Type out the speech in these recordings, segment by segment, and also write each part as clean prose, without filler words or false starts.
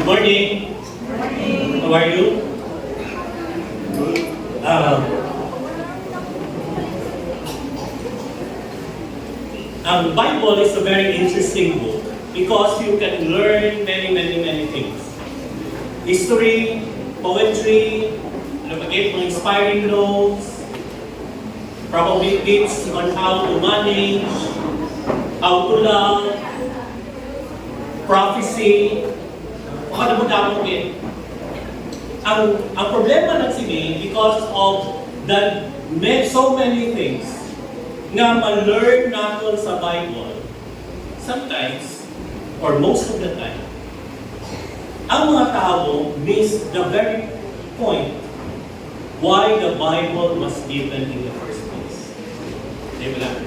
Good morning. How are you? Ang Bible is a very interesting book because you can learn many things. History, poetry, mga inspiring notes, probably tips on how to manage, how to love, prophecy, makadamot-damot din. Ang problema lang sige, because of so many things nga ma-learn natin sa Bible, sometimes, or most of the time, ang mga tao miss the very point why the Bible was given in the first place. Di ba lang?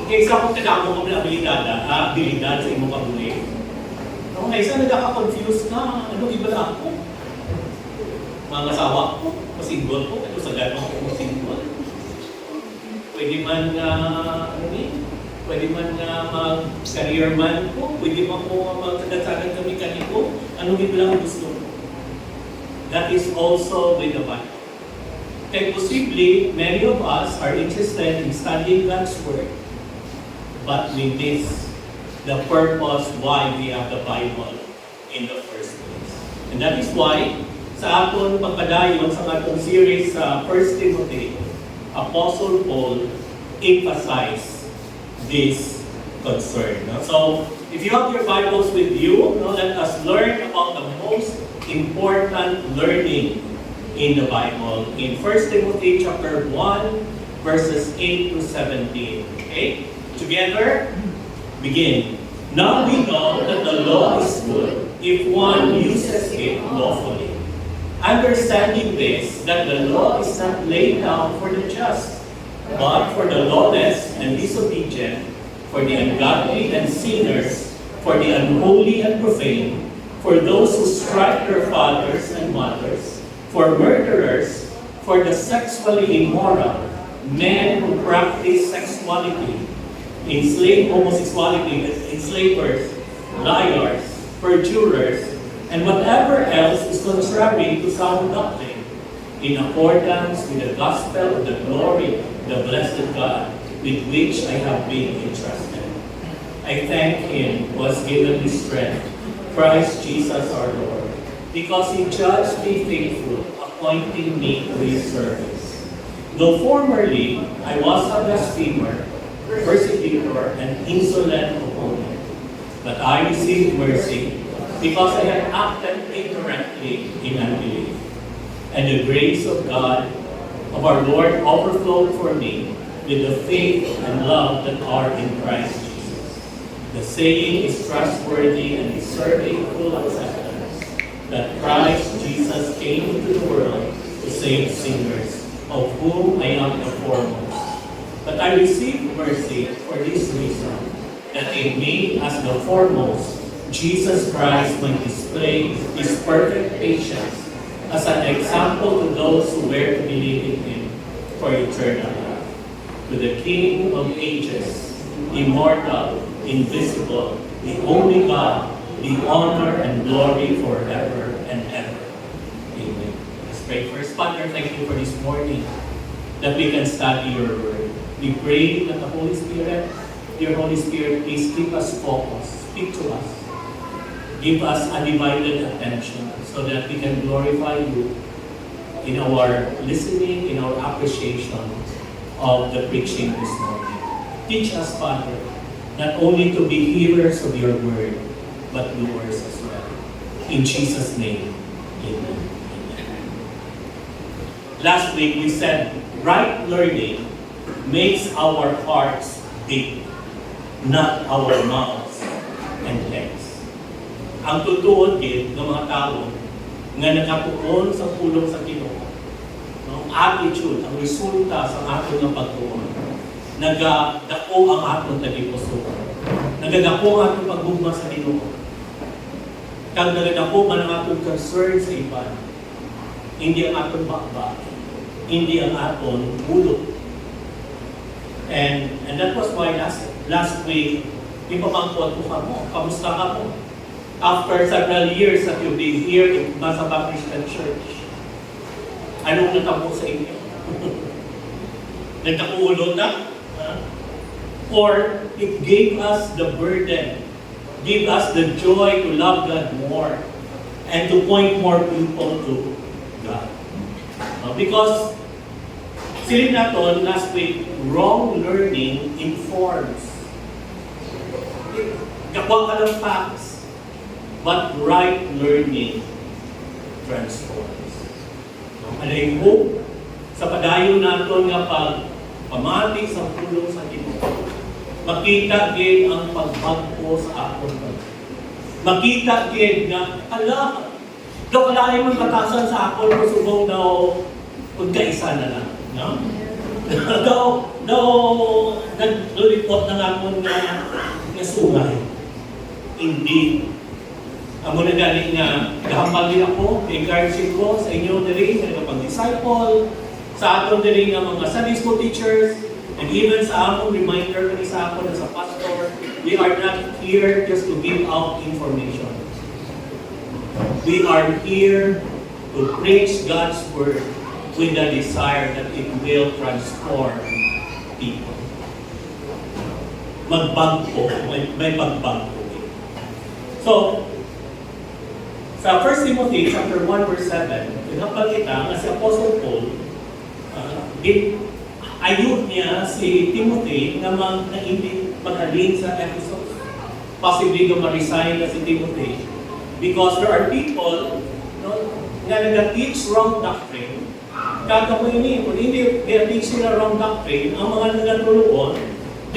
Okay, isa akong tinamo ko na abilidad sa imong kabuli. Kung isa nagkaka-confuse ka, ano iba na ako? Mga asawa ko, masinggol ko, ano sa gano'n ako masinggol. Pwede man mag-career man ko, pwede man ko magkagatagan kami kaniko, anong iba lang gusto ko. That is also with the Bible. Kaya possibly, many of us are interested in studying God's Word, but we miss the purpose why we have the Bible in the first place. And that is why, sa aton pagpadayon sa atong series sa 1 Timothy, Apostle Paul emphasized this concern. So, if you have your Bibles with you, let us learn about the most important learning in the Bible in 1 Timothy chapter 1, verses 8 to 17. Okay? Together, begin. Now we know that the law is good if one uses it lawfully. Understanding this, that the law is not laid down for the just, but for the lawless and disobedient, for the ungodly and sinners, for the unholy and profane, for those who strike their fathers and mothers, for murderers, for the sexually immoral, men who practice sexuality, homosexuality, enslavers, liars, perjurers, and whatever else is contrary to sound doctrine, in accordance with the gospel of the glory of the blessed God, with which I have been entrusted. I thank Him who has given me strength, Christ Jesus our Lord, because He judged me faithful, appointing me to His service. Though formerly I was a blasphemer, persecutor, and insolent opponent, but I received mercy because I had acted ignorantly in unbelief. And the grace of God, of our Lord, overflowed for me with the faith and love that are in Christ Jesus. The saying is trustworthy and deserving full acceptance, that Christ Jesus came into the world to save sinners, of whom I am the foremost. But I received mercy for this reason, that in me as the foremost, Jesus Christ might display His perfect patience as an example to those who were to believe in Him for eternal life. To the King of ages, immortal, invisible, the only God, the honor and glory forever and ever. Amen. Let's pray first. Father, thank you for this morning that we can study your word. We pray that the Holy Spirit, your Holy Spirit, please keep us focused. Speak to us. Give us undivided attention so that we can glorify you in our listening, in our appreciation of the preaching this morning. Teach us, Father, not only to be hearers of your word, but doers as well. In Jesus' name, amen. Last week we said, right learning makes our hearts big, not our mouths and legs. Ang tutuod din ng mga tao nga nakatuon sa pulong sa Ginoo, ang attitude, ang resulta sa aton nga pagtuon, nagadako ang aton tagipuso, nagadako ang aton paggugma sa Ginoo, kag nagadako man ang aton concern sa iban, hindi ang aton bakba, hindi ang aton bulot. And that was why last week, ipamangkot ko ka mo, kamusta ka mo? After several years that you've been here in Masaba Christian Church, anong natamo sa inyo? Nagkakulo na? Or it gave us the burden, gave us the joy to love God more, and to point more people to God. Because, silip natin last week, wrong learning informs. Kapwa ka ng facts, but right learning transforms. Ano yung hope? Sa padayon natin nga pamati sa pulong sa Ginoo. Makita gid ang pagbagpo sa akon. Makita gid nga ala daw kalaay man batasan sa akon pero subong daw pagkaisa na lang, no? daw naglulipot na akon nga sungay. Hindi. Amo na gani nga gahambal ako, encourage ko sa inyo diri nga pag-disciple, sa aton diri nga mga Sunday school teachers, and even sa among reminder kani sa ako as a pastor, we are not here just to give out information. We are here to preach God's word with the desire that it will transform people. Magbago, may pagbago. So, sa 1 Timothy chapter 1 verse 7, pinapal kita na si Apostle Paul, ayun niya si Timothy na hindi maghalin sa Ephesus. Possibly na ma-resign na si Timothy. Because there are people na nag-teach wrong doctrine. Kakamoy niyo, kung hindi nag-teach sila wrong doctrine, ang mga nagatulungan,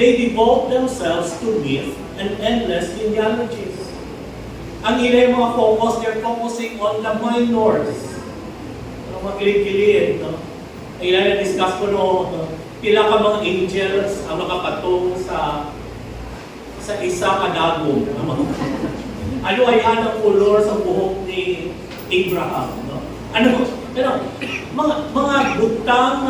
they devote themselves to myth and endless genealogies. Ang ilay mga focus, they're focusing on the minors. Mga kilid-kilid, no? Ang ilay na-discuss ko pila ka mga angels ang makapatong sa isa kadagong. Ano ay ang kulor sa buhok ni Abraham, no? Pero mga butang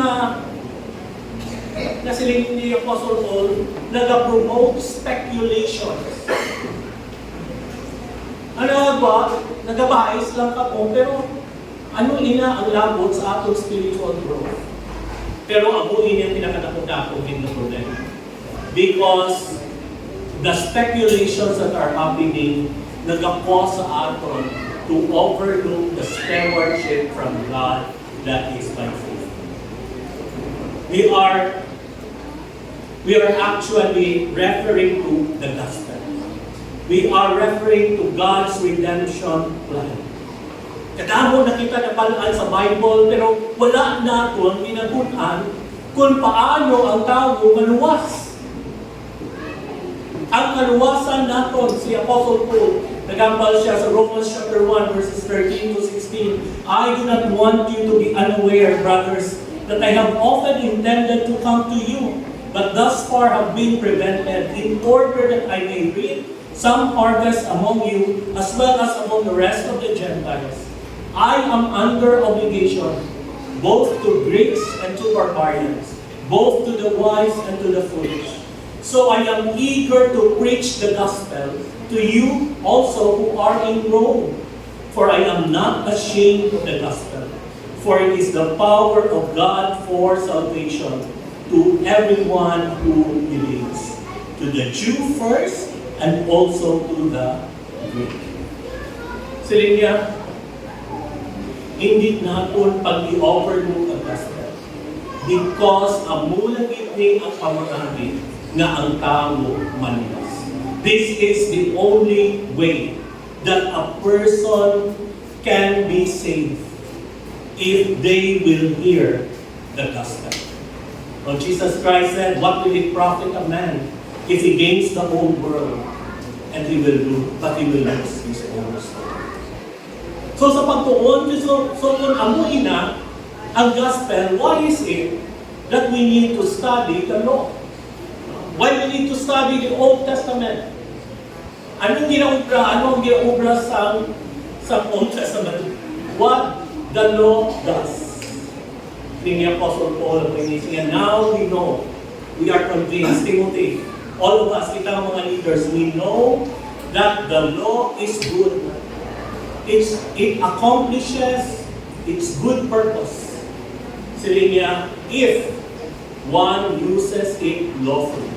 na siling ni Apostle Paul nag-promote speculations. Ano ba? Nagabais lang ka po, pero ano ina ang labot sa atong spiritual growth? Pero ako ini ang pinakadakot-dakot in the problem. Because the speculations that are happening nag-cause sa aton to overlook the stewardship from God that is by faith. We are actually referring to the gospel. We are referring to God's redemption plan. Kadamo na kita napalaan sa Bible, pero wala na ito ang ginagutan kung paano ang tao maluwas. Ang kaluwasan natin, si Apostle Paul, nagambal siya sa Romans chapter 1, verses 13 to 16, I do not want you to be unaware, brothers, that I have often intended to come to you, but thus far have been prevented, in order that I may reap some harvest among you, as well as among the rest of the Gentiles. I am under obligation, both to Greeks and to barbarians, both to the wise and to the foolish. So I am eager to preach the gospel to you also who are in Rome. For I am not ashamed of the gospel, for it is the power of God for salvation to everyone who believes, to the Jew first, and also to the Greek. Silinya, hindi natin pag-i-overlook ang gospel because amulagit ni ang pamagani na ang tao maniwas. This is the only way that a person can be saved if they will hear the gospel. When Jesus Christ said, what will it profit a man if he gains the whole world and he will lose his own soul? So sa pagtuon, so kung amuin na ang gospel, why is it that we need to study the law? Why we need to study the Old Testament? Anong ginaubra sa Old Testament? What the law does. Ni Apostle Paul, and now we know, we are convinced, Timothy, all of us, kita mga leaders, we know that the law is good. It accomplishes its good purpose. Sabi niya, if one uses it lawfully.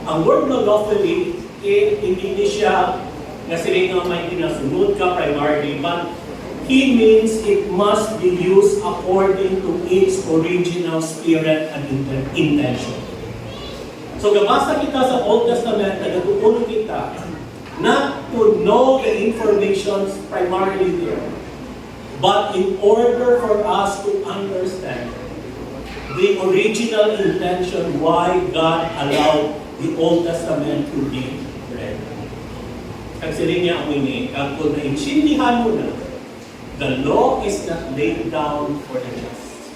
Ang word na lawfully, hindi siya na sila nga may tinasunod ka primarily, but he means it must be used according to its original spirit and intention. So, gabasa kita sa Old Testament, nagatuon kita not to know the information primarily there, but in order for us to understand the original intention why God allowed the Old Testament to be read. Kasi rin niya ang ini, kung naintindihan mo na, the law is not laid down for the just,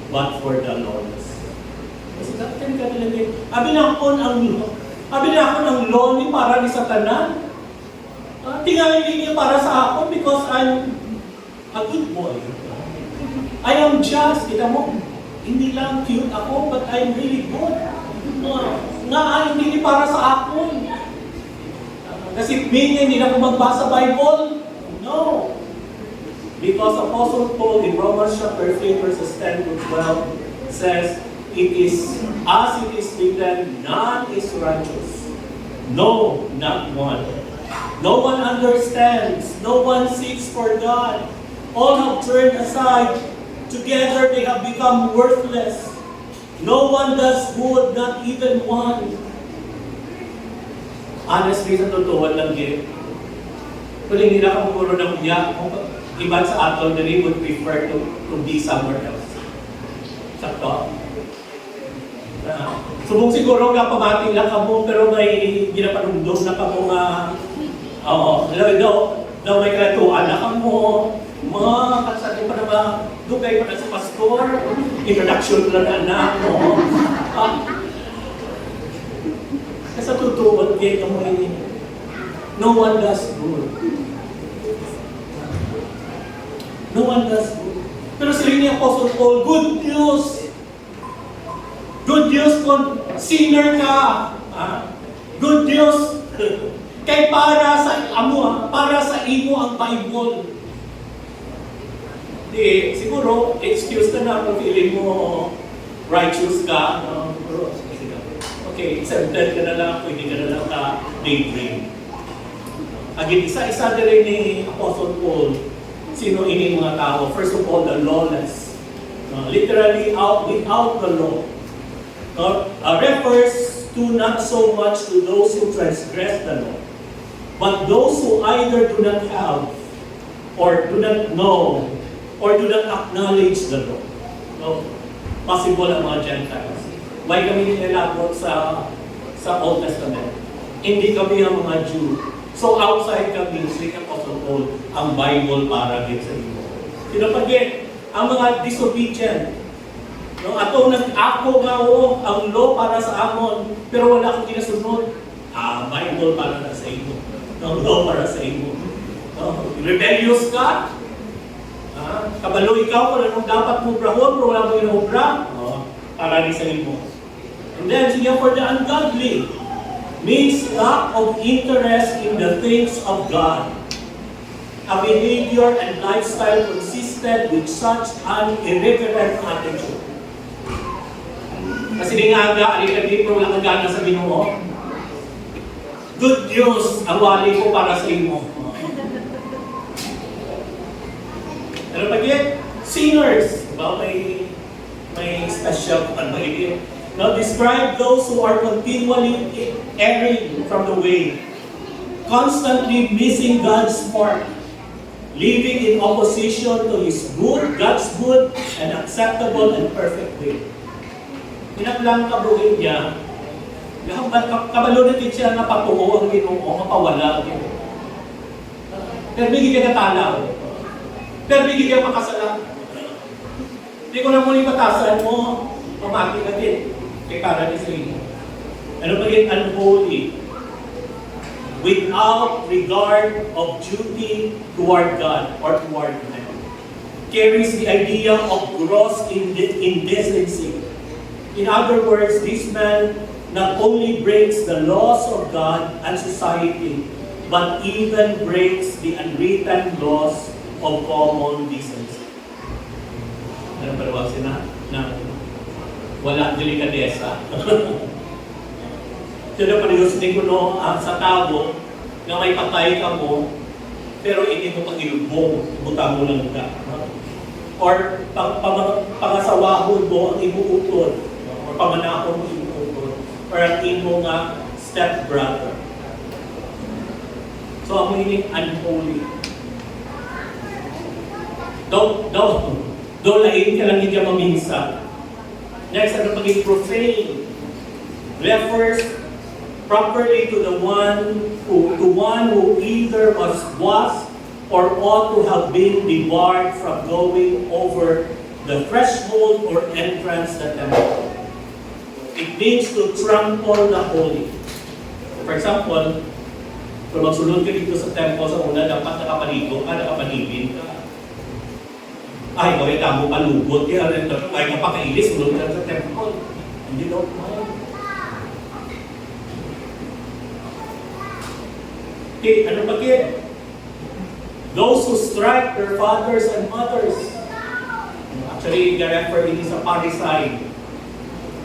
but for the lawless. Kasi dapat ka nilagay, abi na ako ng law ni para ni Satanan. Tingalin niya para sa ako because I'm a good boy. I am just, kita mo, hindi lang cute ako, but I'm really good. Hindi para sa ako. Kasi hindi na ako magbasa Bible. No. Because Apostle Paul in Romans chapter 3 verses 10 to 12 says, it is as it is written, none is righteous. No, not one. No one understands. No one seeks for God. All have turned aside. Together they have become worthless. No one does good, not even one. Honestly, sa totoo lang yun. Kung hindi na kung puro ng uyak, iba sa ato, they would prefer to be somewhere else. Sakto. Subong siguro nga pamati lang ka mo, pero may ginapanundong na ka mo nga, daw may kalatuan na ka mo, mga kasabi pa naman, dugay pa na sa pastor, introduction lang na anak mo. Kasi tutuwag kayo mo ini. No one does good. No one does good. Pero sila ni Apostle Paul, good news. Good news kung sinner ka. Good news. Kay para sa imo ang Bible. Siguro, excuse ka na kung feeling mo righteous ka. No? Okay, accepted ka na lang, pwede ka na lang daydream. Again, isa-isa din ni Apostle Paul, sino ini mga tao? First of all, the lawless. Literally, without the law. Refers to not so much to those who transgress the law, but those who either do not have, or do not know, or do not acknowledge the law. No? Possible ang mga Gentiles. Why kami nilabot sa Old Testament? Hindi kami ang mga Jew. So outside kami, si Apostle Paul, ang Bible para din sa iyo. Pinapagin, ang mga disobedient. No, atong nag-ako nga ang law para sa amon, pero wala akong kinasunod. Bible para na sa iyo. No, law para sa iyo. No, rebellious ka? Kabalo ikaw kung anong dapat mo brahon, pero wala mo inobra, para rin sa iyo. And then, siya for the ungodly means lack of interest in the things of God. A behavior and lifestyle consistent with such an irreverent attitude. Kasi di nga alikadi pero wala kang gana sa Ginoo. Good news, ang wali ko para sa imo. Pero pag sinners, diba, may special ano. Now describe those who are continually erring from the way, constantly missing God's mark, living in opposition to His good, God's good and acceptable and perfect will. Pinaglang kabuhin niya, kabalo natin siya na patuo ang Ginoo, mapawala ang Ginoo. Pero bigyan ka talaw. Pero bigyan ka makasala. Hindi ko na muli batasan mo, pamati ka din. Kaya para din sa inyo. Ano ba yun? Unholy. Without regard of duty toward God or toward man. Carries the idea of gross indecency. In other words, this man not only breaks the laws of God and society, but even breaks the unwritten laws of common decency. Ano pa naman na wala delikadesa. Kaya parehas din ko no, sa tabo, na may patay ka mo, pero hindi mo pag-ilubong, butang mo lang ka. Or pangasawahon mo ang ibuutod, or pamanahon mo ibuutod, or ang imo nga step-brother. So ang meaning, unholy. Daw lain ka lang hindi maminsa. Next, ano paging profane? Refers properly to one who either was or ought to have been debarred from going over the threshold or entrance the temple. It means to trample the holy. For example, kung magsulod ka dito sa temple sa una, dapat nakapaligo ka, nakapanibin ka. Ay, kaway tamo palubot, kaya rin ay kapakailis, sulod ka sa temple. Hindi daw mind. Okay, ano pa kaya? Those who strike their fathers and mothers. Actually, refer din sa parricide.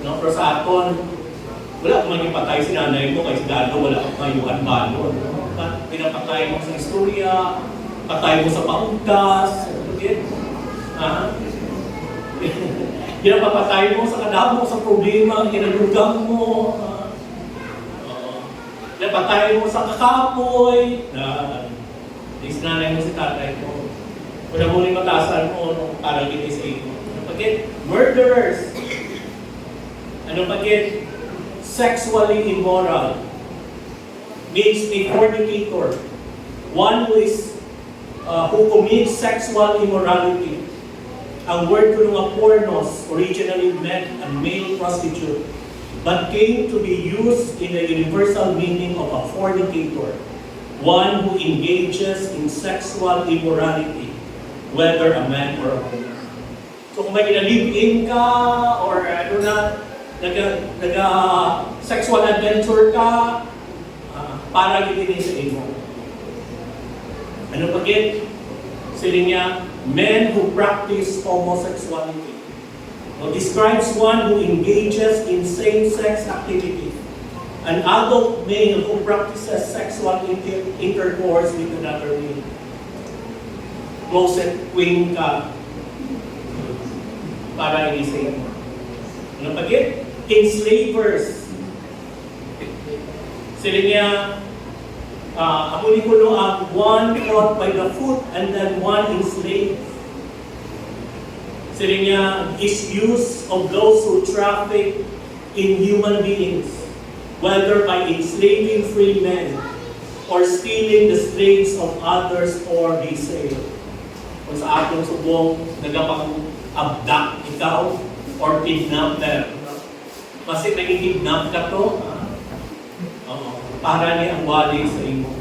No, pero sa aton, wala kang maging patay si nanay mo, kasi dado wala kang mayuhan balon. Pinapatay mo sa istorya, patay mo sa paungkas, ano kaya? Pinapapatay mo sa kadamo, sa problema, kinalugang mo. Pinapatay mo sa kakapoy. Isnanay mo si tatay mo. Wala mo rin matasan mo, parang ginisay mo. Ano pagit? Murderers. Ano pagit? Sexually immoral. Means a fornicator. One who commits sexual immorality. Ang word ko nga pornos originally meant a male prostitute, but came to be used in the universal meaning of a fornicator, one who engages in sexual immorality, whether a man or a woman. So kung may kinalibin ka, or sexual adventure ka, para ginitin sa imo. Ano pagit? Sila niya, men who practice homosexuality. Now, describes one who engages in same-sex activity. An adult male who practices sexual intercourse with another male. Closet queen ka. Para i-say mo. Ano pagit? Enslavers. Sila niya, ang unikulo ang one caught by the foot and then one enslaved. Sila niya, his use of those who traffic in human beings, whether by enslaving free men or stealing the slaves of others or resale. Kung sa atong subong, nagapang-abduct ikaw or kidnapper. Kasi naging-kidnap ka to, para niya ang wali sa imo.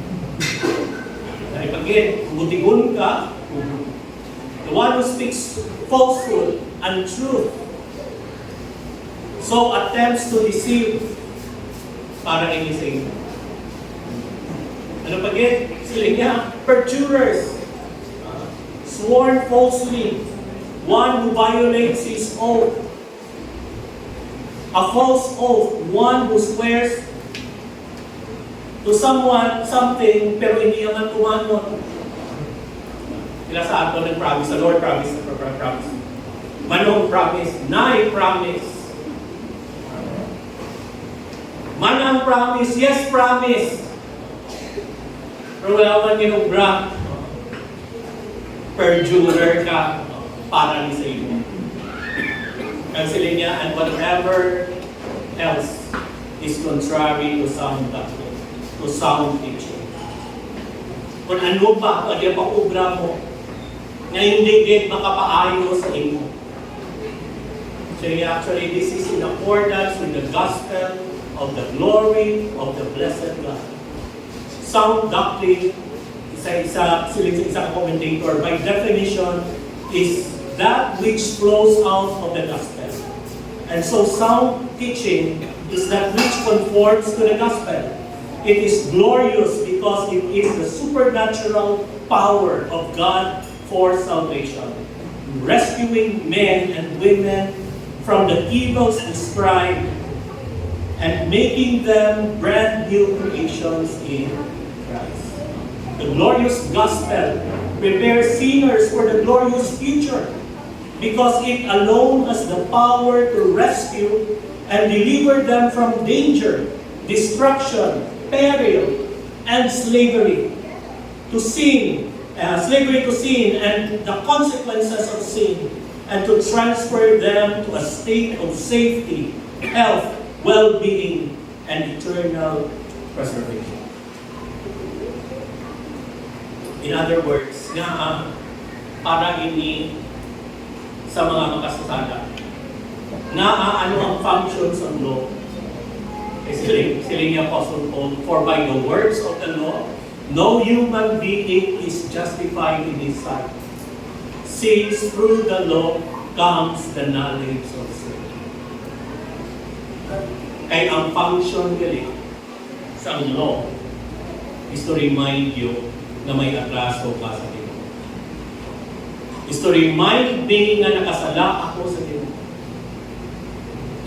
Dahil pagin, butigon ka, the one who speaks falsehood and truth, so attempts to deceive, para niya sa imo. Ano pagin? Sila niya, perjurers, sworn falsely, one who violates his oath, a false oath, one who swears to someone, something, pero hindi naman tumangon. Sila sa ato nag-promise, the Lord promise, promise. Manong promise, nai promise. Manang promise, yes promise. Pero wala man ginubra. Perjurer ka, para ni sa iyo. Cancel niya, and whatever else is contrary to sound doctrine, to sound teaching. Kung ano pa, pag yung pag-ubra mo, na hindi din makapaayo sa imo. So actually, this is in accordance with the gospel of the glory of the blessed God. Sound doctrine, isa commentator, by definition, is that which flows out of the gospel. And so sound teaching is that which conforms to the gospel. It is glorious because it is the supernatural power of God for salvation, rescuing men and women from the evils described and making them brand new creations in Christ. The glorious gospel prepares sinners for the glorious future because it alone has the power to rescue and deliver them from danger, destruction, peril, and slavery to sin, and the consequences of sin, and to transfer them to a state of safety, health, well-being, and eternal preservation. In other words, para ini sa mga makasasala, ano ang functions ng law? Sila ni Apostle Paul, for by the works of the law, no human being is justified in his sight, since through the law comes the knowledge of sin. Kaya ang function gali sa law is to remind you na may atraso ka sa Diyos. Is to remind me na nakasala ako sa Diyos.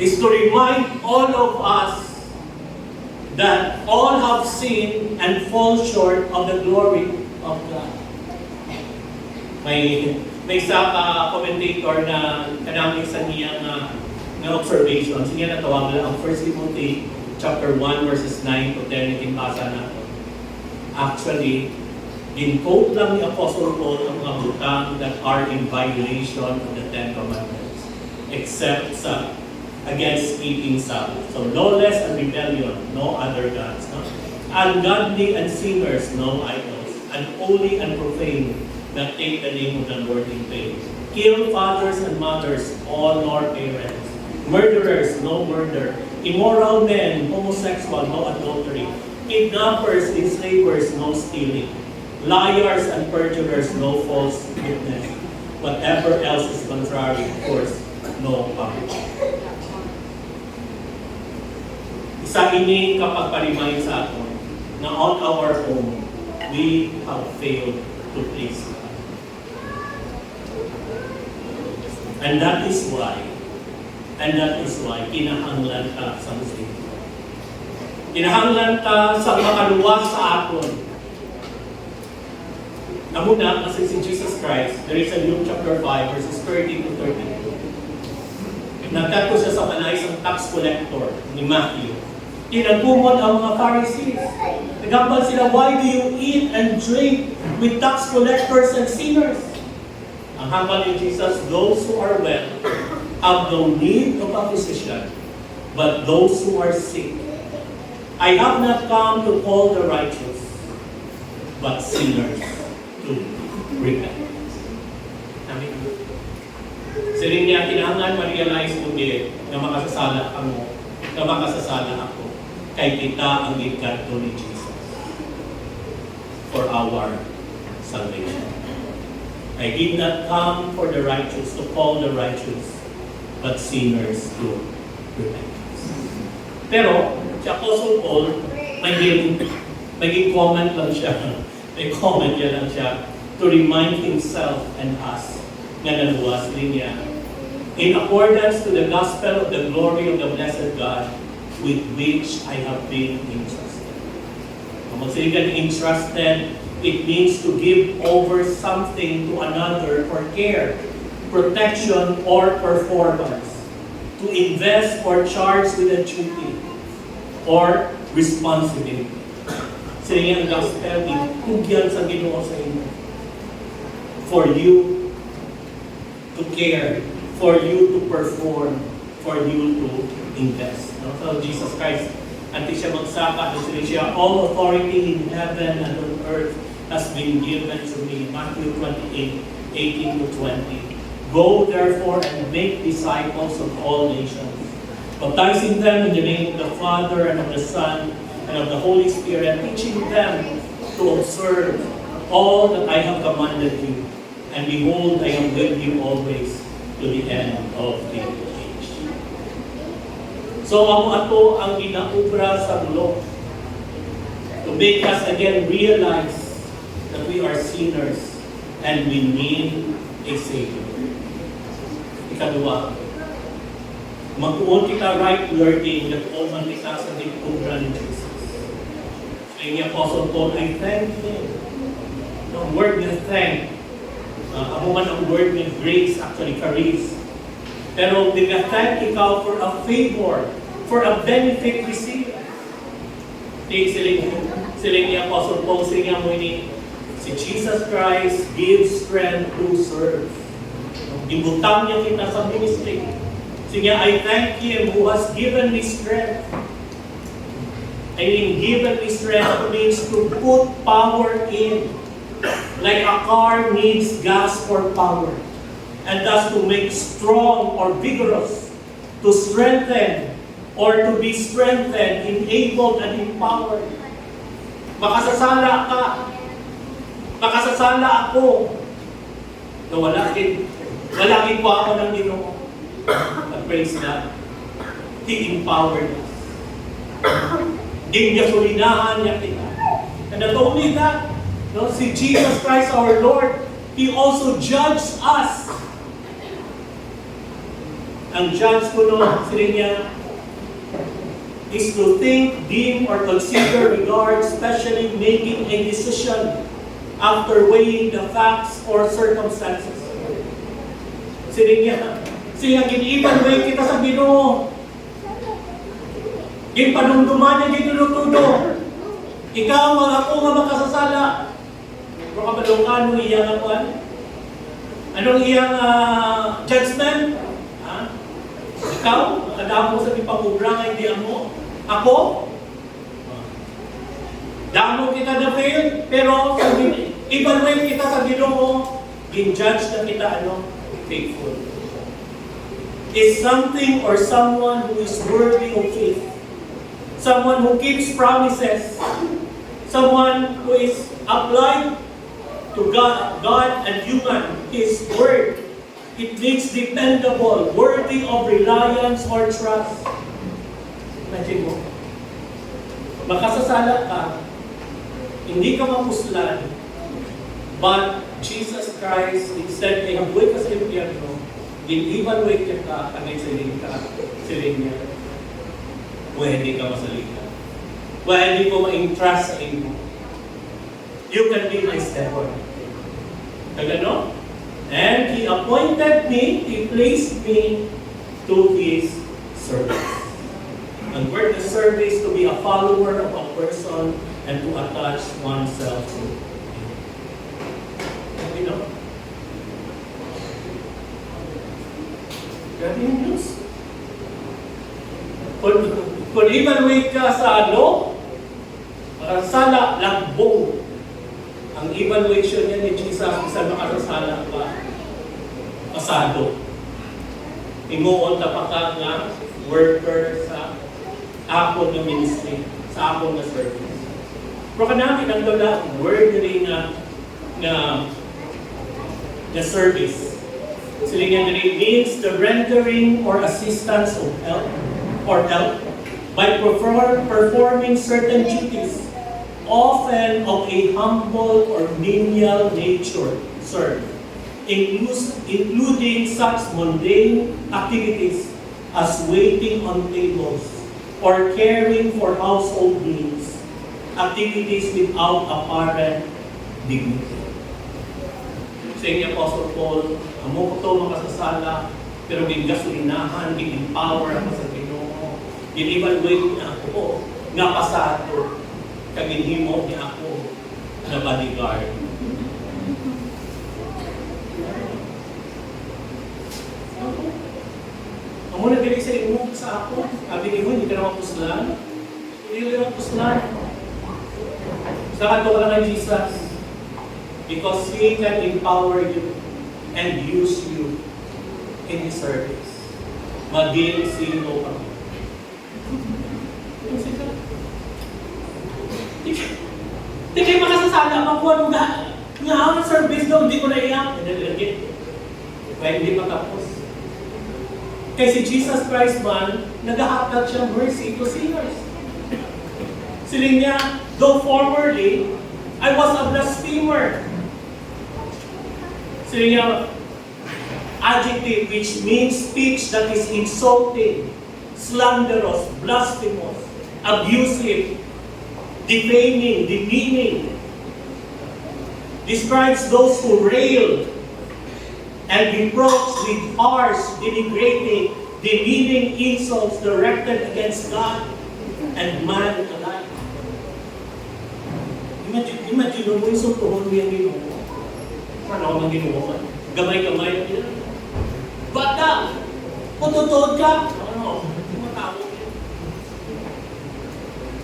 Is to remind all of us that all have sinned and fall short of the glory of God. May isa commentator na kanaming sa niyang na observation. Sige na tawag lang ang 1 Timothy chapter 1 verses 9 to 10 itinbasa natin. Actually, in-quote lang ni Apostle Paul ang mga butang that are in violation of the Ten Commandments, except sa against eating Sabbath. So lawless and rebellion, no other gods. No? Ungodly and sinners, no idols. Unholy and profane, that take the name of the Lord in vain. Kill fathers and mothers, all nor parents. Murderers, no murder. Immoral men, homosexual, no adultery. Kidnappers, enslavers, no stealing. Liars and perjurers, no false witness. Whatever else is contrary, of course, no public. Isa ini kapag pa-remind sa atin na on our own, we have failed to please God. And that is why kinahanglan ka sa Muslim. Kinahanglan ka sa makaluwas sa aton. Namuna, kasi si Jesus Christ, there is a Luke chapter 5, verses 13 to 32. Nagkato siya sa kanay isang tax collector ni Matthew. Tinagumon ang mga Pharisees. Nagambal sila, why do you eat and drink with tax collectors and sinners? Ang hambal ni Jesus, those who are well have no need of a physician, but those who are sick. I have not come to call the righteous, but sinners to repentance. Amen. Siling niya, kinahanglan ma-realize mo din na makasasala ako, kay kita ang ikanto ni Jesus for our salvation. I did not come for the righteous, to call the righteous, but sinners to repentance. Pero, si Apostle Paul, may comment lang siya. May comment niya lang siya to remind himself and us na naluwas niya. In accordance to the gospel of the glory of the blessed God, with which I have been entrusted. Kung magsiligan entrusted, it means to give over something to another for care, protection, or performance. To invest or charge with a duty or responsibility. Sige ang gospel, itugyan sa Ginoo sa inyo. For you to care, for you to perform, for you to invest. No? So Jesus Christ, anti siya magsaka, siya, all authority in heaven and on earth has been given to me. Matthew 28:18 to 20. Go therefore and make disciples of all nations, baptizing them in the name of the Father and of the Son and of the Holy Spirit, teaching them to observe all that I have commanded you. And behold, I am with you always to the end of the age. So, ato ang inaubra sa law. to make us again realize that we are sinners and we need a Savior. Ikadua, magtuon kita right learning that all man kita sa dikturan ni Jesus. Saying ni Apostle Paul, I thank Him. Ang word na thank, ako man ang word ni grace, actually charis. Pero nag-thank ikaw for a favor, for a benefit received. Siling ni Apostle Paul, siling niya mo ini, si Jesus Christ gives strength to serve. Ibutang niya kita sa ministry. Sige, I thank Him who has given me strength. I mean, given me strength means to put power in. Like a car needs gas for power. And thus to make strong or vigorous, to strengthen, or to be strengthened, enabled, and empowered. Makasasala ka. Makasasala ako. Na wala ko ako ng Ginoo. But praise God. He empowered us. Di niya sulinahan niya kita. And not only that, no, si Jesus Christ our Lord, He also judged us. Ang judge ko no, sila niya, is to think, deem, or consider, regard, especially making a decision after weighing the facts or circumstances. Sila niya, siya gin-evaluate kita sa Ginoo. Ginpanumduman niya ginutudo. Ikaw, ako nga makasasala. Pero kabalong ano iyang ako? Anong iyang judgment? Ikaw, makadamo sa ipag-ubrang, hindi mo. Ako? Damo kita na fail, pero evaluate kita sa Ginoo, gin-judge na kita faithful. Is something or someone who is worthy of faith. Someone who keeps promises. Someone who is applied to God and human, His word. It makes dependable, worthy of reliance or trust. Imagine mo, makasasala ka, hindi ka mapuslan, but Jesus Christ, instead ay habuhay ka sa impyerno, in-evaluate ka, siling niya, pwede ka masalita. Pwede ko ma-entrust sa inyo. You can be my steward. Kagano? And He appointed me, He placed me to His service. And word the service to be a follower of a person and to attach oneself to Him. You know? Grabe yung news. Kung evaluate ka sa makasasala, lagbong. Ang evaluation niya ni Jesus, isa makasasala pa, pasado. Ingoon na pa ka nga, worker sa ako na ministry, sa ako na service. Pero kanami ang dola, word rin na service. Sila nga means the rendering or assistance of help by performing certain duties, often of a humble or menial nature, including such mundane activities as waiting on tables or caring for household needs, activities without apparent dignity. Sa inyo, Apostle Paul, amo ko ito makasasala, pero gingasolinahan, gin-empower ako sa Ginoo. Gin-evaluate niya ako, nga pasado, kaginhimo niya ako na bodyguard. Amo na dili sa imo sa ako, sabi ni mo, hindi ka naman puslan. Hindi ka naman puslan. Sa kanto ka lang kay Jesus. Because He can empower you and use you in His service. Maging sino ka. Hindi kayo makasasala pa kung ano nga ang service daw, hindi ko na iyak. Kaya hindi matapos. Kaya si Jesus Christ man, nag-ahatag siyang mercy to sinners. Siling niya, Though formerly, I was a blasphemer. So yung adjective which means speech that is insulting, slanderous, blasphemous, abusive, defaming, demeaning, describes those who rail and reproach with harsh, denigrating, demeaning insults directed against God and man alike. Imagine mo yung suntuhon mo yung Ginoo. Ano ang Ginoo? Gamay-gamay yun. Bata! Pututod ka! Ano? Matawag yun.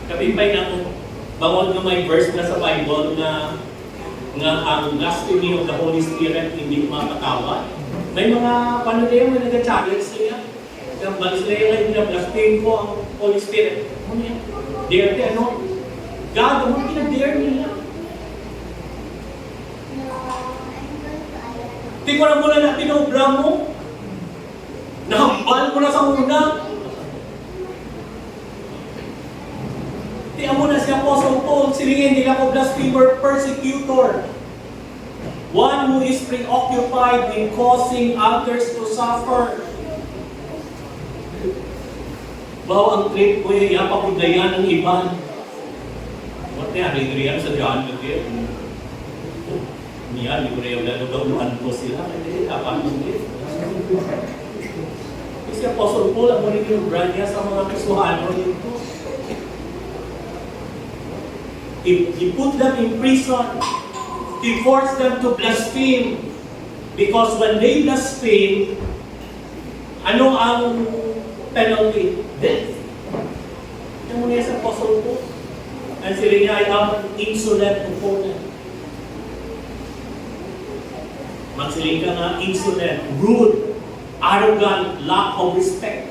Kapipay ng bawal nga may verse na sa Bible na ang blasphemy of the Holy Spirit hindi mapatawad. May mga panadayo may nag-challenge niya. Kaya balis na yung blaspheme ko ang Holy Spirit. Ano yan? Dare te ano? God, ano pinag-dare nila? Di ko na muna na tinobra mo. Nahambal mo na sa una. Tiyan mo na si Apostle Paul, silingin nila ko blasphemer, persecutor. One who is preoccupied in causing others to suffer. Bawa ang trip ko yung papudayan ng iban. What na yan? Sa John Lugir. Niya, di ko na yung lalo ko sila. Hindi, dapat yung kasi Apostle Paul, ang muli yung brand niya sa mga kasuhano nito. He put them in prison. He forced them to blaspheme. Because when they blaspheme, ano ang penalty? Death. Yung muna sa Apostle Paul. And sila niya ay ang insolent opponent. Magsiling ka nga insolent, rude, arrogant, lack of respect,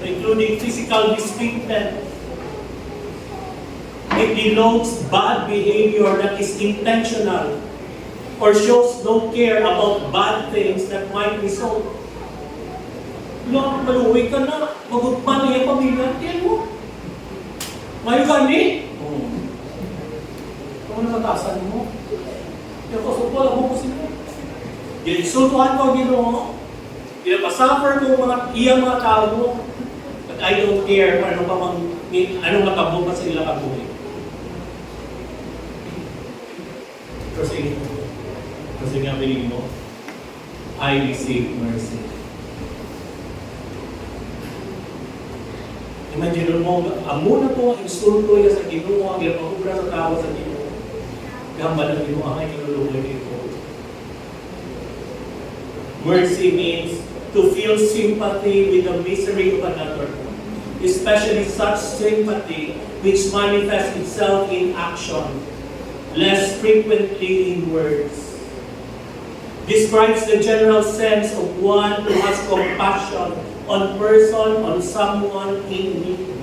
including physical mistreatment. It denotes bad behavior that is intentional or shows no care about bad things that might result. Lord, maluwi ka na. Magugman na yung pamilya. Tiyan mo. Mayo ka ni? Oo. Kung ano matasan mo? Yung kasupal, ako ko sila. Ginsultuhan ko, Ginoo. Pinapasuffer ko iyang mga tao mo. But I don't care kung anong makabong pa sa ilang kabuhay. Kasi nga bilhin mo, I receive mercy. Imagine mo, amo na po ang insulto ya sa Ginoo, ang ginapahubra sa tao sa Ginoo. Gamba ng Ginoo, ang kinulungan ito. Mercy means to feel sympathy with the misery of another, especially such sympathy which manifests itself in action, less frequently in words. Describes the general sense of one who has compassion on person, on someone in need.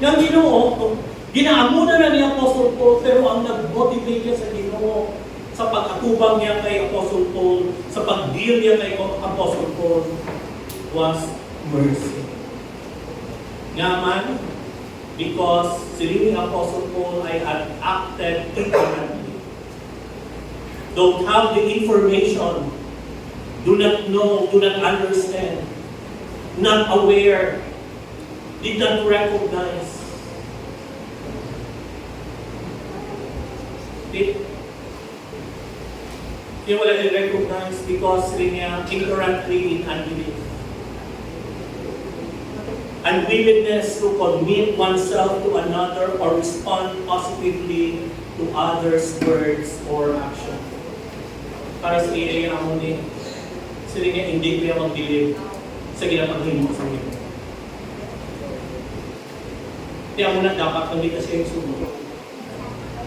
Yung Ginoo, ginaamo na ni Apostle Paul, pero ang nag-motivate niya sa Ginoo sa pag-atubang niya kay Apostle Paul, sa pag-deal niya kay Apostle Paul, was mercy. Ngaman, because si Apostle Paul ay had acted ignorantly, don't have the information, do not know, do not understand, not aware, did not recognize. Hindi wala i-recognize because niya ignorantly in unbelief. Unwillingness to commit oneself to another or respond positively to others' words or action. Para sa iya ang muli, sila niya hindi kaya mag-believe sa ginapaghin mo sa iyo. Kaya muna dapat hindi kasi yung sumunod.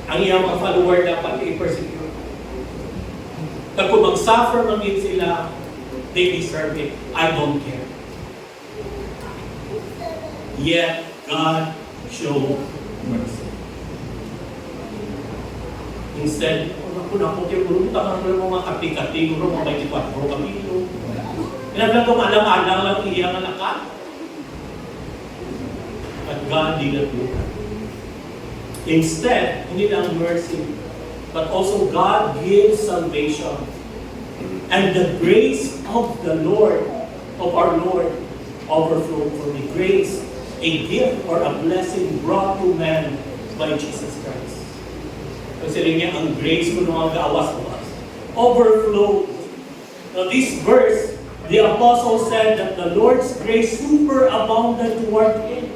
Ang iyang mga follower dapat i-persecute. Pag kung mag-suffer man din sila, they deserve it. I don't care. Yet, God showed mercy. Instead, kung pumunta ka ng mga kati-kati, mga 24 kamilo. Ilang lang kung alam-alang lang iyang anak ka. But God did not do that. Instead, hindi lang mercy, but also God gives salvation. And the grace of the Lord, of our Lord, overflowed for the grace, a gift or a blessing brought to man by Jesus Christ. Kasi niya, ang grace ko nung agawas-awas, overflowed. Now this verse, the apostle said that the Lord's grace superabounded toward him.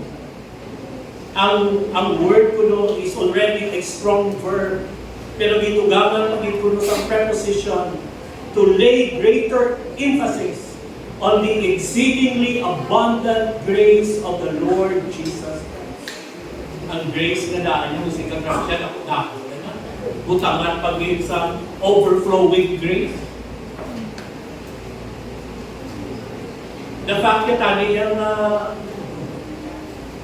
Ang word ko no is already a strong verb. Pero gitugaman pag ito sa preposition to lay greater emphasis on the exceedingly abundant grace of the Lord Jesus Christ. Ang grace na daan yung si Kagrasya na dako. Butangan pag sa overflowing grace. The fact that tani yung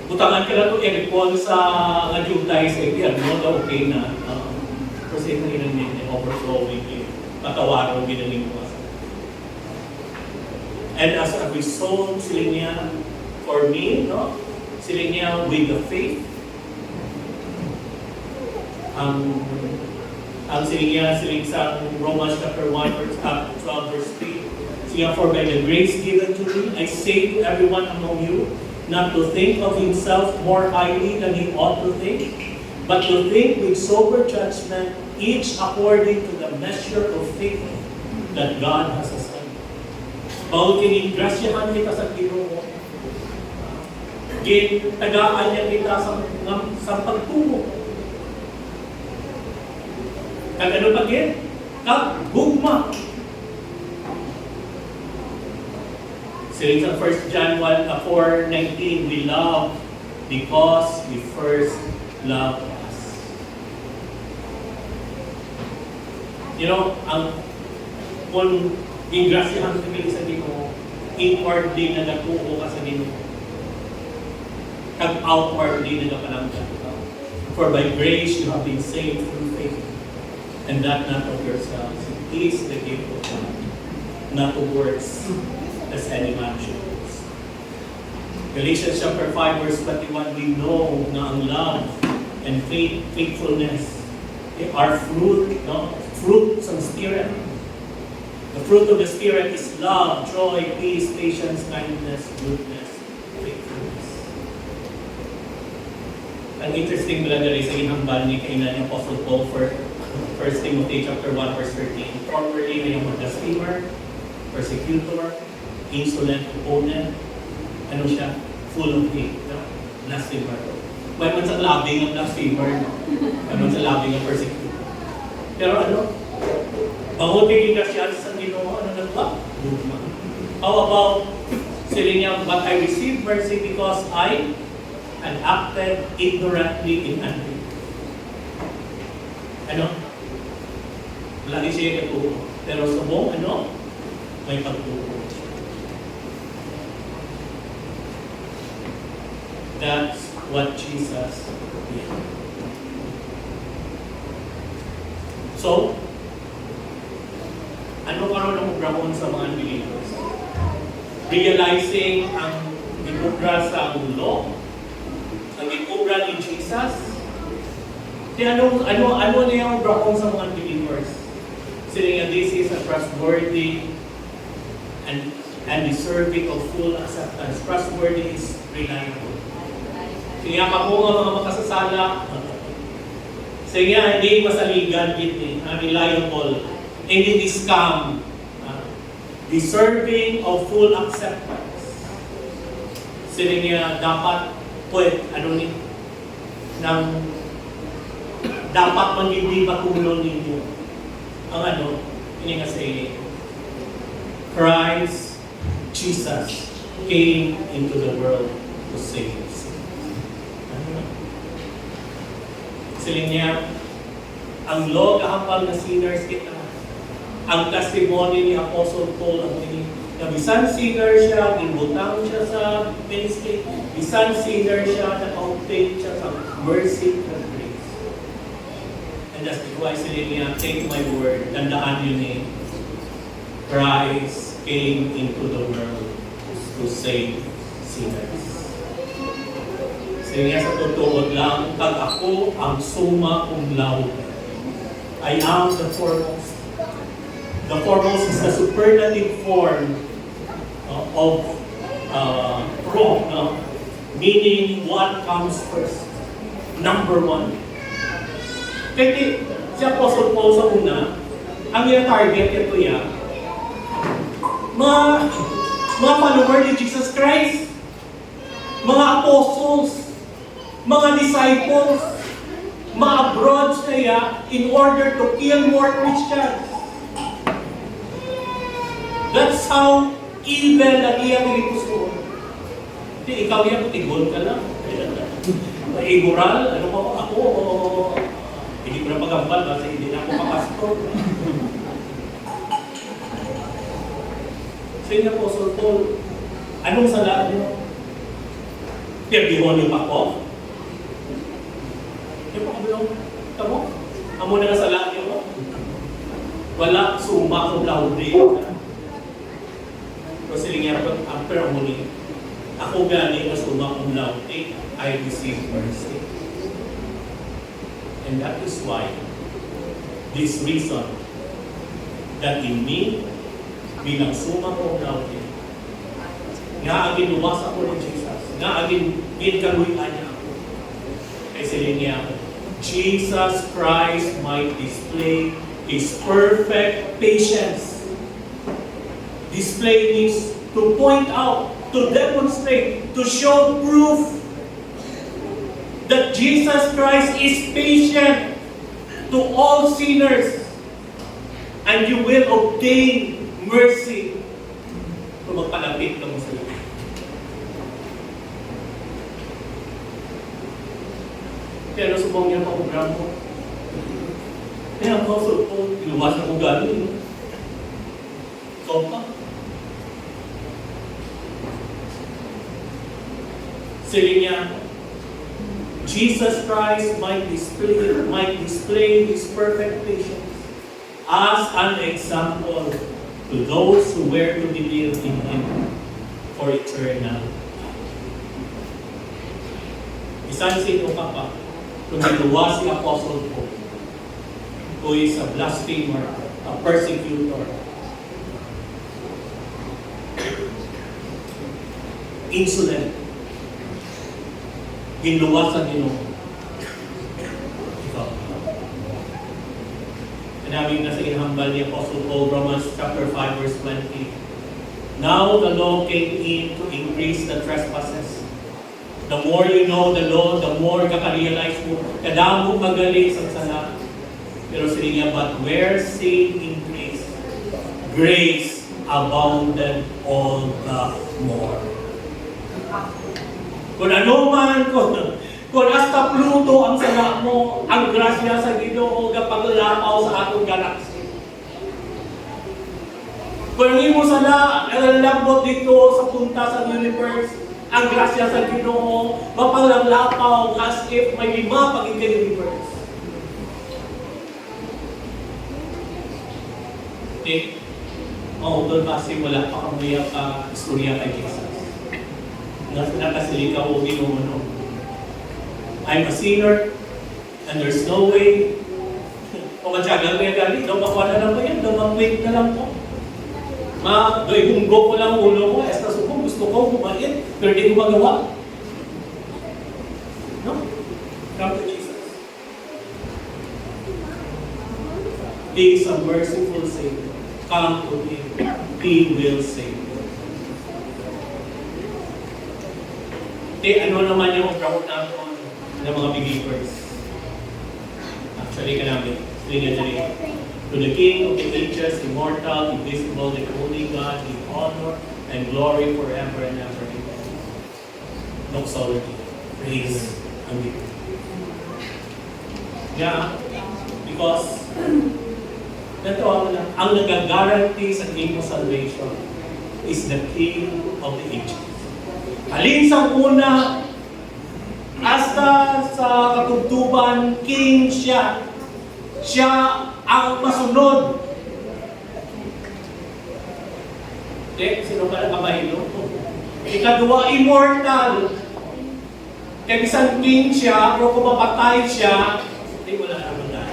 butangan ka na ito i-recall sa nga-June tayo sa iyan, no? Okay na. Kasi ito yun yung overflowing yung patawaran ginaling mo. And as a result, sila niya, for me, no? Sila niya with the faith, ang sila niya, sila sa Romans chapter 1, verse 12, verse 3, siya, for by the grace given to me, I say to everyone among you, not to think of himself more highly than he ought to think, but to think with sober judgment, each according to the measure of faith that God has assigned. Bawal kinigrasyahan kita sa Ginoo. Tagaan niya kita sa pagtubo. Kag ano pa gin? Kag gugma. Saying sa 1 John 4:19, we love because we first loved us. You know, kung ingrasyahan kami sa Ginoo, inwardly na nakuha ka sa Ginoo. Kag outwardly na napananggan ka. For by grace you have been saved through faith, and that not of yourselves. It is the gift of God, not of works, as any man should boast. Galatians chapter 5 verse 21, we know na ang love and faithfulness are fruit, no? Fruits of the Spirit. The fruit of the Spirit is love, joy, peace, patience, kindness, goodness, faithfulness. Ang interesting brother is ang hambal ni kainan ng Apostle Paul for 1 Timothy chapter 1 verse 13. Formerly na yung blasphemer, persecutor, insolent opponent, ano siya? Full of hate, no? Blasphemer. Why man sa labing ang blasphemer, no? Why man sa labing ang persecutor. Pero ano? Mahuti ka siya sa Ginoo, ano nagwa? Lugma. How about sila niya, but I received mercy because I had acted ignorantly in unbelief. Ano? Lagi siya katuho. Pero sa buong ano? May pagtuho. That's what Jesus did. So, ano karon ang ugrahon sa mga believers? Realizing ang gibubra sa law, ang gibubra ni Jesus. Kaya ano niya ang ugrahon sa mga believers? Saying that this is a trustworthy and deserving of full acceptance. Trustworthy is reliable. Kaya mo nga mga makasasala, sige, hindi masaligan, reliable, hindi scam, deserving of full acceptance. Sige nga, dapat, dapat man hindi matulong ninyo. Ang hindi kasi, Christ, Jesus, came into the world to save us. Siling niya, ang law kahapal na sinners kita. Ang testimony ni Apostle Paul, ang na bisan sinner siya, inbutang siya sa ministry, bisan sinner siya, na-obtain siya sa mercy and grace. And that's why siling niya, take my word, tandaan yun Christ came into the world to save sinners. Sige nga sa totoo lang, kag ako ang summa cum laude. I am the foremost. The foremost is the superlative form of pro, no? Meaning what comes first. Number one. Kaya si Apostle Paul sa una, ang target ito yan, mga follower ni Jesus Christ, mga apostles, mga disciples, ma-abroad siya in order to kill more Christians. That's how evil ang iya pinipusuro. Hindi, ikaw yan, tigol ka lang. Imoral, ano ko, ako, hindi ko na pagambal kasi hindi na ako makastor. Sige na po, Sir Paul, anong salaan niyo? Piyagihon yung ako? Yung pakabilong, tamo? Amo na salaan niyo? Wala, summa kung laude. Kasi nga po, pero muli, ako gani na summa kung laude, I receive mercy. And that is why, this reason, that in me, bilang summa kung laude, nga agin luwas ako ni Jesus, nga agin ginkaluyan niya ako. Kasi niya ako, Jesus Christ might display His perfect patience. Display means to point out, to demonstrate, to show proof that Jesus Christ is patient to all sinners, and you will obtain mercy kung magpalapit ka mo sa Diyos. Kaya nasubong niya ang program mo. Kaya ang kausap ko, iluwas na kong gano'n. So pa. Sige niya, Jesus Christ might display His perfect patience as an example to those who were to believe in Him for eternal. Isang sino ka pa, kung ginuwa si Apostle Paul, who is a blasphemer, a persecutor, insolent, ginuwa sa Ginoo. Ikaw. Namin na sa inhambal ni Apostle Paul, Romans chapter 5, verse 20. Now the law came in to increase the trespasses. The more you know the law, the more ka-realize mo, kadamo magaling sa sala. Pero sila niya, but where sin increased, grace abounded all the more. Kung ano man, kung hasta Pluto ang sala mo, ang grasya sa Ginoo kapag lapaw sa atong galaxy. Kung hindi mo sala, nalalambot dito sa punta sa universe, ang grasya sa Ginoo, mapanglapaw as if may lima pagiging universe. Okay? Doon kasi wala pa kamaya ka istorya kay Jesus. Nakasilika ko Ginoo. I'm a sinner, and there's no way. Kung matyagal ko yung gali, daw makuha na lang ko yan, daw mag-wait na lang ko. Do'y hunggo ko lang ulo ko, estas ko, gusto ko bumait, pero di ko magawa. No? Come to Jesus. He is a merciful Savior. Come to Him. He will save you. Ano naman yung ground natin ng mga believers? Actually, kanami. To the King of the ages, immortal, invisible, the only God, in honor and glory forever and ever. Amen. Doxology. Praise and glory. Yeah, because ang nag-guarantee sa King of Salvation is the King of the ages. Alin sa una, hasta sa katugtuban, King siya. Siya ang masunod. Sino ka na kamahilo? Ikadua, immortal. Kaya isang king siya, pero kung mapatay siya, ay wala naman na.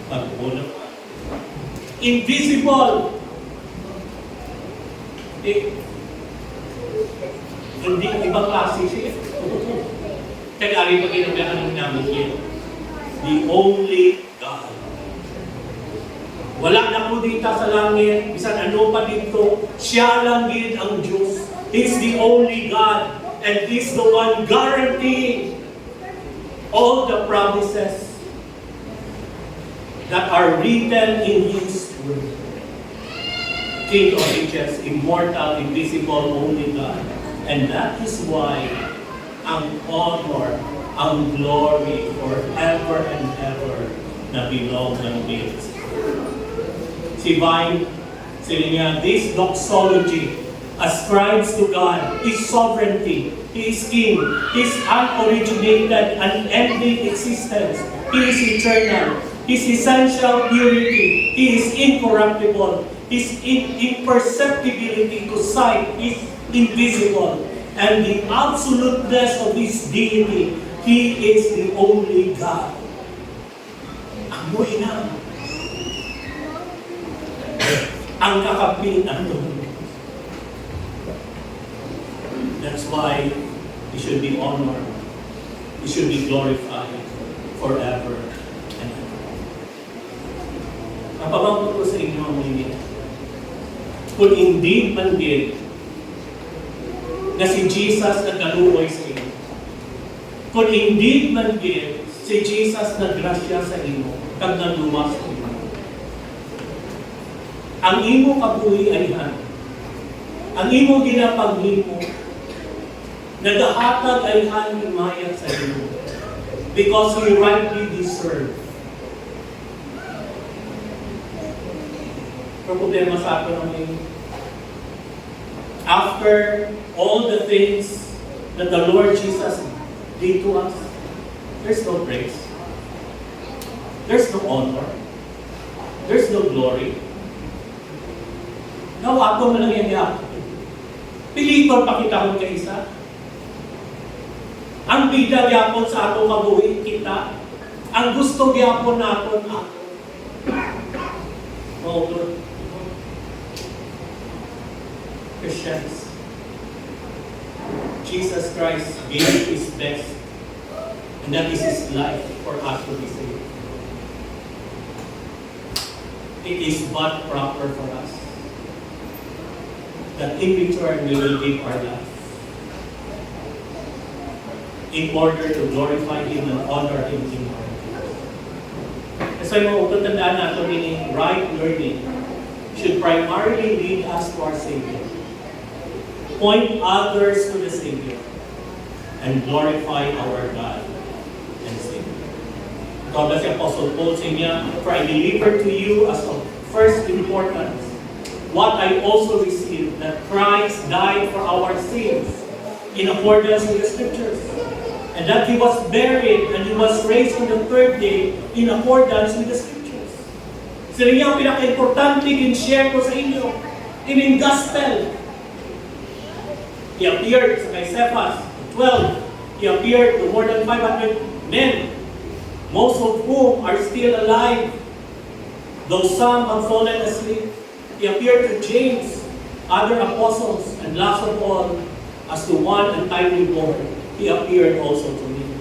Pagpuno. Invisible. Hindi ibang klase siya. Kaya ari pag ginagahan namin yun. The only God. Wala na po dito sa langit, bisan ano pa dito, siya lang din ang Diyos. He's the only God, and He's the one guaranteeing all the promises that are written in His Word. King of ages, immortal, invisible, only God. And that is why ang honor, ang glory forever and ever na belong ng Diyos. Si Vine, sila niya, this doxology ascribes to God His sovereignty, His King, His unoriginated, unending existence. He is eternal, His essential purity, He is incorruptible, His imperceptibility to sight is invisible, and the absoluteness of His deity, He is the only God. Ang buhay ang kakapit ang doon. That's why He should be honored. He should be glorified forever and ever. Napabangkot ko sa inyo ang mga kung indeed man din na si Jesus nagkaluoy sa inyo. Kung indeed man din si Jesus naggrasya sa inyo, kag nagluwas sa inyo. Ang imo kabuhi ay ang imo ginapaghimo, nagahatag ay himaya sa inyo because we rightly deserve. Pero problema sa atin ang after all the things that the Lord Jesus did to us, there's no praise. There's no honor. There's no glory. Now, ako man lang yan. Piliton pa kita kung kaisa. Ang bida yapon sa atong kabuhi kita. Ang gusto yapon naton ako. Oh, Lord. Christians, Jesus Christ gave His best, and that is His life for us to be saved. It is but proper for us that in return we will give our life in order to glorify Him and honor Him in our life. So yung ututandaan natin meaning right learning should primarily lead us to our Savior. Point others to the Savior and glorify our God and Savior. God bless the Apostle Paul saying niya, for I delivered to you as of first importance what I also received, that Christ died for our sins in accordance with the Scriptures, and that He was buried and He was raised on the third day in accordance with the Scriptures. Sila niya ang pinaka-importante in-share ko sa inyo in gospel. He appeared sa kay Cephas, 12. He appeared to more than 500 men, most of whom are still alive, though some have fallen asleep. He appeared to James, other apostles, and last of all, as to one untimely born, He appeared also to me.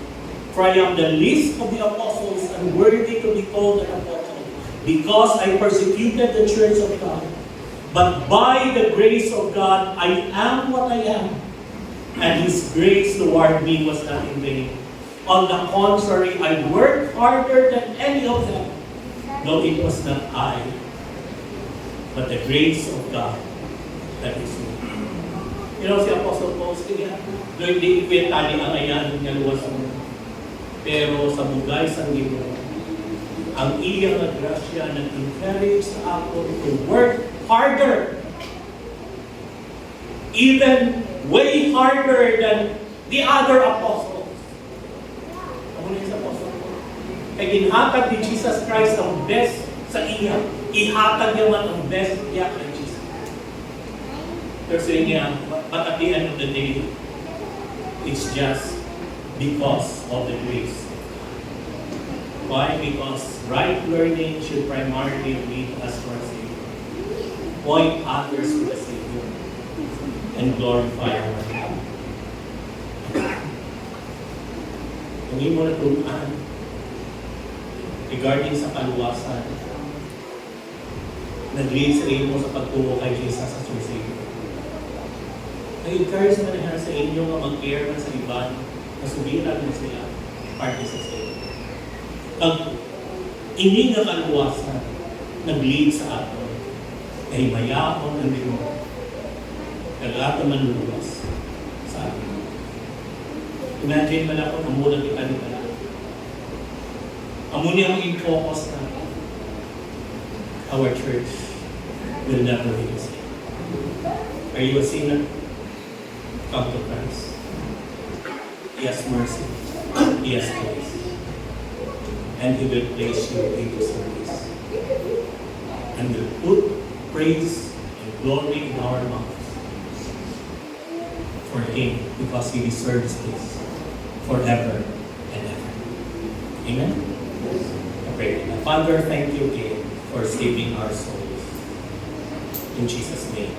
For I am the least of the apostles and worthy to be called an apostle, because I persecuted the church of God. But by the grace of God, I am what I am, and His grace toward me was not in vain. On the contrary, I worked harder than any of them, though it was not I, but the grace of God that is me. You know, si Apostle Paul, sige, doon di ikwetali ang ayan ng luwas mo. Pero sa bugay sa Ginoo, ang iyang grasya nag-encourage sa ako to work harder. Even way harder than the other apostles. Ano yung sa Apostle Paul? Kaya ginhatag ni Jesus Christ ang best sa iya. Ihatag niya man ang best niya kay Jesus. Pero sa niya, but at the end of the day, it's just because of the grace. Why? Because right learning should primarily lead us to our Savior, point others to the Savior, and glorify our God. Hindi mo naturuan regarding sa kaluwasan, nag-lead sa mo sa pagtungo kay Jesus as your Savior. Nag-encourage na niya sa inyo nga mag-care man sa iba, masubiran mo sila, parte sa Savior. Pag ini nga kaluwasan, nag-lead sa ato, ay mayapon ang Diyos, kagato manluluwas sa atin. Imagine man ako, namulang kita di pala. Amo niya ang in-focus na our church will never be the same. Are you a sinner? Come to Christ. He has mercy. He has grace. And He will place you into service. And will put praise and glory in our mouths for Him, because He deserves this forever and ever. Amen? I pray. Father, thank you again for saving our souls. In Jesus' name.